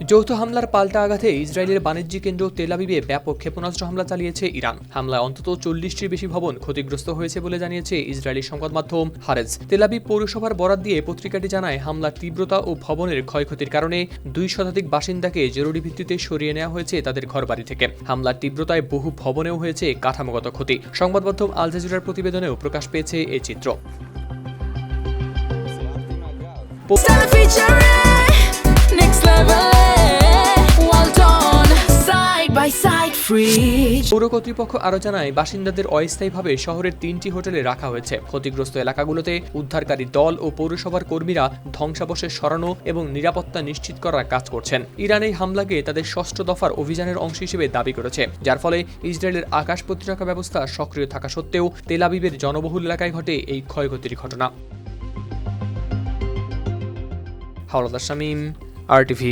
যৌথ হামলার পাল্টা আঘাতে ইসরায়েলের বাণিজ্যিক কেন্দ্র তেল আবিবে ব্যাপক ক্ষেপণাস্ত্র হামলা চালিয়েছে ইরান। হামলায় অন্তত 40টির বেশি ভবন ক্ষতিগ্রস্ত হয়েছে বলে জানিয়েছে ইসরায়েলি সংবাদ মাধ্যম হারেজ। তেল আবিব পৌরসভার বরাত দিয়ে পত্রিকাটি জানায়, হামলার তীব্রতা ও ভবনের ক্ষয়ক্ষতির কারণে 2 শতাধিক বাসিন্দাকে জরুরি ভিত্তিতে সরিয়ে নেওয়া হয়েছে তাদের ঘরবাড়ি থেকে। হামলার তীব্রতায় বহু ভবনেও হয়েছে কাঠামোগত ক্ষতি। সংবাদ মাধ্যম আল জাজিরার প্রতিবেদনেও প্রকাশ পেয়েছে এই চিত্র। পৌর কর্তৃপক্ষ আরও জানায়, বাসিন্দাদের অস্থায়ীভাবে শহরের 3টি হোটেলে রাখা হয়েছে। ক্ষতিগ্রস্ত এলাকাগুলোতে উদ্ধারকারী দল ও পৌরসভার কর্মীরা ধ্বংসাবশেষ সরানো এবং নিরাপত্তা নিশ্চিত করার কাজ করছেন। ইরান এই হামলাকে তাদের 6ষ্ঠ দফার অভিযানের অংশ হিসেবে দাবি করেছে, যার ফলে ইসরায়েলের আকাশ প্রতিরক্ষা ব্যবস্থা সক্রিয় থাকা সত্ত্বেও তেল আবিবের জনবহুল এলাকায় ঘটে এই ক্ষয়ক্ষতির ঘটনা। হাওলাদার শামীম, RTV।